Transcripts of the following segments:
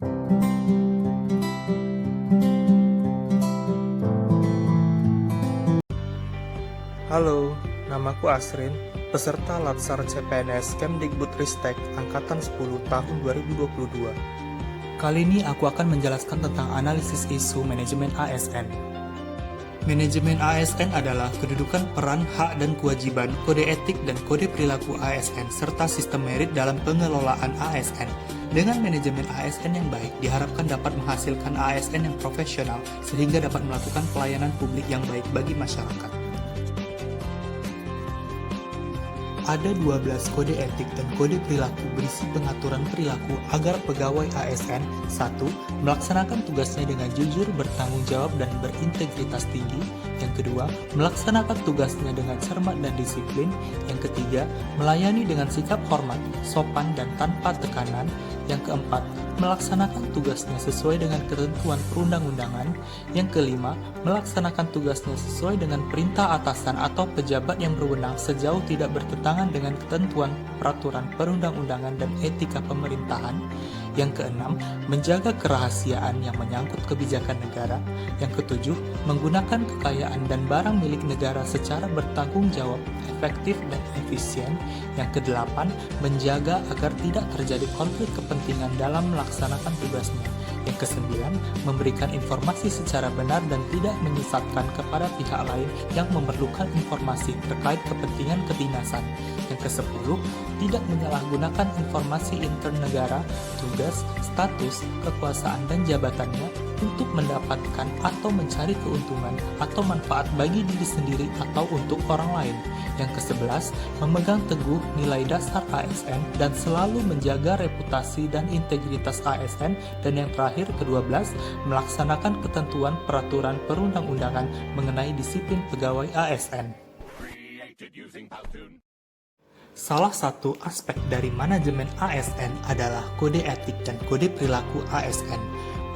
Halo, namaku Asrin, peserta Latsar CPNS Kemdikbudristek Angkatan 10 tahun 2022. Kali ini aku akan menjelaskan tentang analisis isu manajemen ASN. Manajemen ASN adalah kedudukan peran, hak, dan kewajiban, kode etik, dan kode perilaku ASN, serta sistem merit dalam pengelolaan ASN. Dengan manajemen ASN yang baik, diharapkan dapat menghasilkan ASN yang profesional, sehingga dapat melakukan pelayanan publik yang baik bagi masyarakat. Ada 12 kode etik dan kode perilaku berisi pengaturan perilaku agar pegawai ASN 1. Melaksanakan tugasnya dengan jujur, bertanggung jawab, dan berintegritas tinggi. Yang kedua, melaksanakan tugasnya dengan cermat dan disiplin. Yang ketiga, melayani dengan sikap hormat, sopan, dan tanpa tekanan. Yang keempat, melaksanakan tugasnya sesuai dengan ketentuan perundang-undangan. Yang kelima, melaksanakan tugasnya sesuai dengan perintah atasan atau pejabat yang berwenang sejauh tidak bertentangan dengan ketentuan peraturan perundang-undangan dan etika pemerintahan. Yang keenam, menjaga kerahasiaan yang menyangkut kebijakan negara. Yang ketujuh, menggunakan kekayaan dan barang milik negara secara bertanggung jawab, efektif, dan efisien. Yang kedelapan, menjaga agar tidak terjadi konflik kepentingan dalam melaksanakan tugasnya. Yang kesembilan, memberikan informasi secara benar dan tidak menyesatkan kepada pihak lain yang memerlukan informasi terkait kepentingan kedinasan. Yang kesepuluh, tidak menyalahgunakan informasi intern negara, tugas, status, kekuasaan, dan jabatannya untuk mendapatkan atau mencari keuntungan atau manfaat bagi diri sendiri atau untuk orang lain. Yang kesebelas, memegang teguh nilai dasar ASN dan selalu menjaga reputasi dan integritas ASN. Dan yang terakhir, ke-12, melaksanakan ketentuan peraturan perundang-undangan mengenai disiplin pegawai ASN. Salah satu aspek dari manajemen ASN adalah kode etik dan kode perilaku ASN.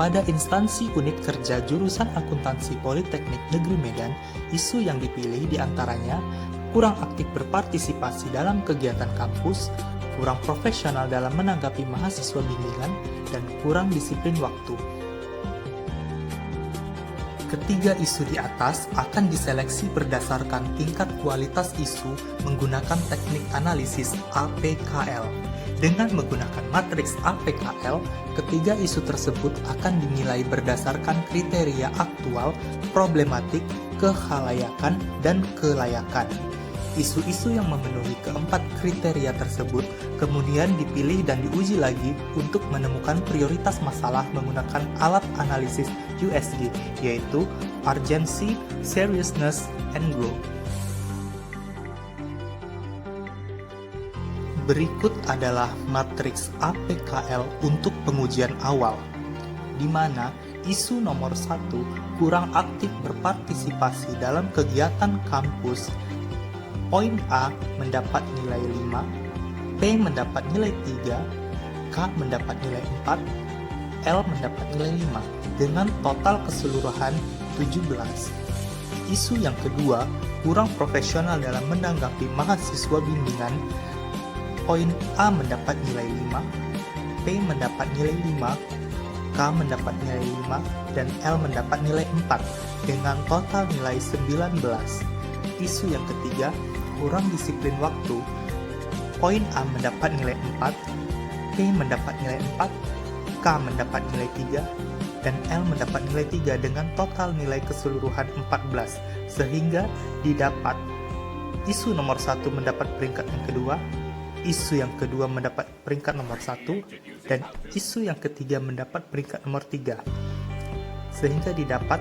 Pada instansi unit kerja jurusan akuntansi Politeknik Negeri Medan, isu yang dipilih diantaranya kurang aktif berpartisipasi dalam kegiatan kampus, kurang profesional dalam menanggapi mahasiswa bimbingan, dan kurang disiplin waktu. Ketiga isu di atas akan diseleksi berdasarkan tingkat kualitas isu menggunakan teknik analisis APKL. Dengan menggunakan matriks APKL, ketiga isu tersebut akan dinilai berdasarkan kriteria aktual, problematik, kehalayakan, dan kelayakan. Isu-isu yang memenuhi keempat kriteria tersebut kemudian dipilih dan diuji lagi untuk menemukan prioritas masalah menggunakan alat analisis USG, yaitu Urgency, Seriousness, and Growth. Berikut adalah matriks APKL untuk pengujian awal, di mana isu nomor 1 kurang aktif berpartisipasi dalam kegiatan kampus. Poin A mendapat nilai 5, P mendapat nilai 3, K mendapat nilai 4, L mendapat nilai 5, dengan total keseluruhan 17. Isu yang kedua, kurang profesional dalam menanggapi mahasiswa bimbingan. Poin A mendapat nilai 5, P mendapat nilai 5, K mendapat nilai 5, dan L mendapat nilai 4, dengan total nilai 19. Isu yang ketiga, kurang disiplin waktu. Poin A mendapat nilai 4, P mendapat nilai 4, K mendapat nilai 3, dan L mendapat nilai 3 dengan total nilai keseluruhan 14, sehingga didapat isu nomor 1 mendapat peringkat yang kedua, isu yang kedua mendapat peringkat nomor 1, dan isu yang ketiga mendapat peringkat nomor 3, sehingga didapat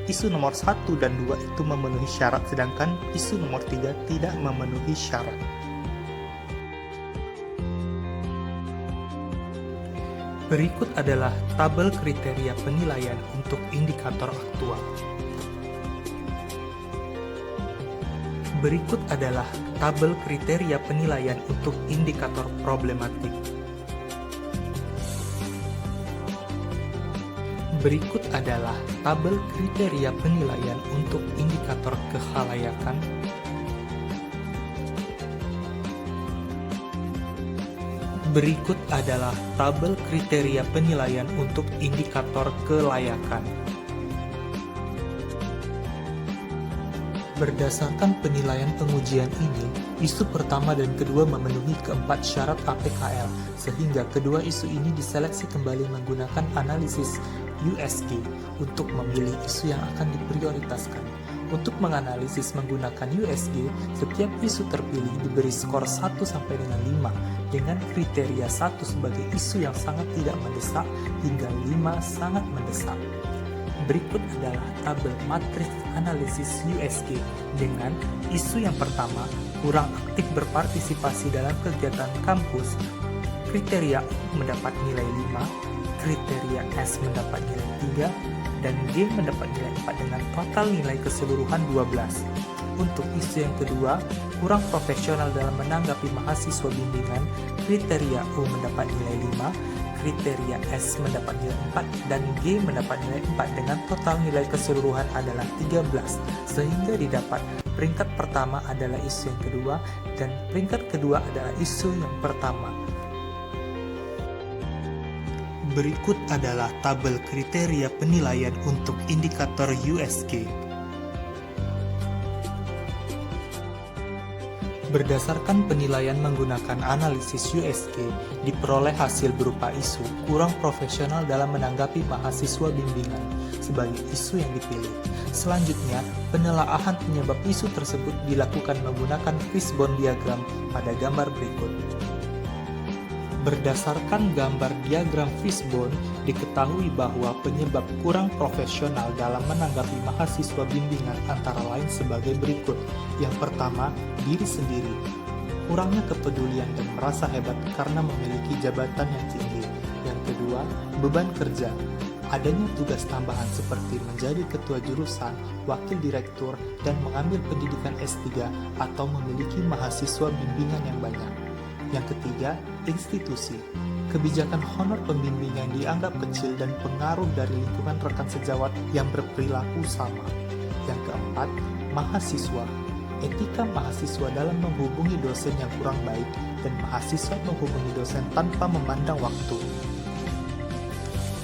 isu nomor 1 dan 2 itu memenuhi syarat, sedangkan isu nomor 3 tidak memenuhi syarat. Berikut adalah tabel kriteria penilaian untuk indikator aktual. Berikut adalah tabel kriteria penilaian untuk indikator problematik. Berikut adalah tabel kriteria penilaian untuk indikator kehalayakan. Berikut adalah tabel kriteria penilaian untuk indikator kelayakan. Berdasarkan penilaian pengujian ini, isu pertama dan kedua memenuhi keempat syarat APKL, sehingga kedua isu ini diseleksi kembali menggunakan analisis USG untuk memilih isu yang akan diprioritaskan. Untuk menganalisis menggunakan USG, setiap isu terpilih diberi skor 1 sampai dengan 5 dengan kriteria 1 sebagai isu yang sangat tidak mendesak hingga 5 sangat mendesak. Berikut adalah tabel matriks analisis USG dengan isu yang pertama, kurang aktif berpartisipasi dalam kegiatan kampus, kriteria U mendapat nilai 5, kriteria S mendapat nilai 3, dan G mendapat nilai 4 dengan total nilai keseluruhan 12. Untuk isu yang kedua, kurang profesional dalam menanggapi mahasiswa bimbingan, kriteria U mendapat nilai 5, kriteria S mendapat nilai 4, dan G mendapat nilai 4 dengan total nilai keseluruhan adalah 13, sehingga didapat peringkat pertama adalah isu yang kedua, dan peringkat kedua adalah isu yang pertama. Berikut adalah tabel kriteria penilaian untuk indikator USG. Berdasarkan penilaian menggunakan analisis USG, diperoleh hasil berupa isu kurang profesional dalam menanggapi mahasiswa bimbingan sebagai isu yang dipilih. Selanjutnya, penelaahan penyebab isu tersebut dilakukan menggunakan fishbone diagram pada gambar berikut. Berdasarkan gambar diagram fishbone, diketahui bahwa penyebab kurang profesional dalam menanggapi mahasiswa bimbingan antara lain sebagai berikut. Yang pertama, diri sendiri. Kurangnya kepedulian dan merasa hebat karena memiliki jabatan yang tinggi. Yang kedua, beban kerja. Adanya tugas tambahan seperti menjadi ketua jurusan, wakil direktur, dan mengambil pendidikan S3 atau memiliki mahasiswa bimbingan yang banyak. Yang ketiga, institusi. Kebijakan honor pembimbing yang dianggap kecil dan pengaruh dari lingkungan rekan sejawat yang berperilaku sama. Yang keempat, mahasiswa. Etika mahasiswa dalam menghubungi dosen yang kurang baik dan mahasiswa menghubungi dosen tanpa memandang waktu.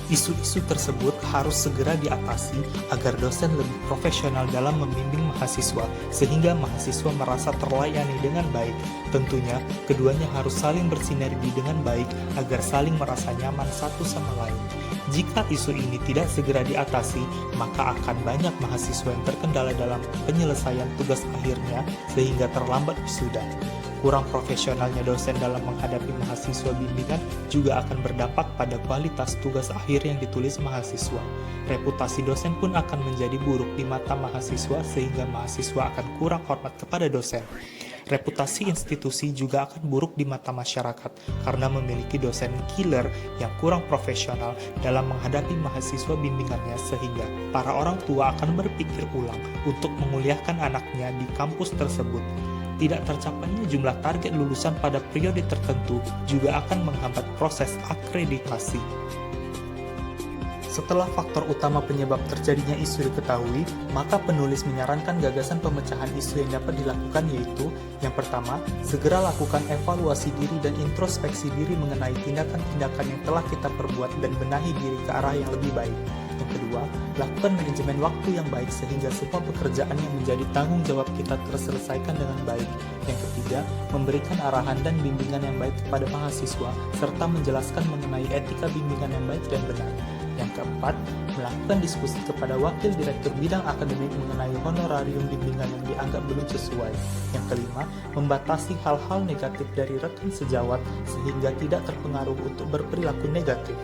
Isu-isu tersebut harus segera diatasi agar dosen lebih profesional dalam membimbing mahasiswa sehingga mahasiswa merasa terlayani dengan baik. Tentunya, keduanya harus saling bersinergi dengan baik agar saling merasa nyaman satu sama lain. Jika isu ini tidak segera diatasi, maka akan banyak mahasiswa yang terkendala dalam penyelesaian tugas akhirnya sehingga terlambat wisuda. Kurang profesionalnya dosen dalam menghadapi mahasiswa bimbingan juga akan berdampak pada kualitas tugas akhir yang ditulis mahasiswa. Reputasi dosen pun akan menjadi buruk di mata mahasiswa sehingga mahasiswa akan kurang hormat kepada dosen. Reputasi institusi juga akan buruk di mata masyarakat karena memiliki dosen killer yang kurang profesional dalam menghadapi mahasiswa bimbingannya sehingga para orang tua akan berpikir ulang untuk menguliahkan anaknya di kampus tersebut. Tidak tercapainya jumlah target lulusan pada periode tertentu juga akan menghambat proses akreditasi. Setelah faktor utama penyebab terjadinya isu diketahui, maka penulis menyarankan gagasan pemecahan isu yang dapat dilakukan yaitu: yang pertama, segera lakukan evaluasi diri dan introspeksi diri mengenai tindakan-tindakan yang telah kita perbuat dan benahi diri ke arah yang lebih baik. Yang kedua, lakukan manajemen waktu yang baik sehingga semua pekerjaan yang menjadi tanggung jawab kita terselesaikan dengan baik. Yang ketiga, memberikan arahan dan bimbingan yang baik kepada mahasiswa serta menjelaskan mengenai etika bimbingan yang baik dan benar. Yang keempat, melakukan diskusi kepada wakil direktur bidang akademik mengenai honorarium bimbingan yang dianggap belum sesuai. Yang kelima, membatasi hal-hal negatif dari rekan sejawat sehingga tidak terpengaruh untuk berperilaku negatif.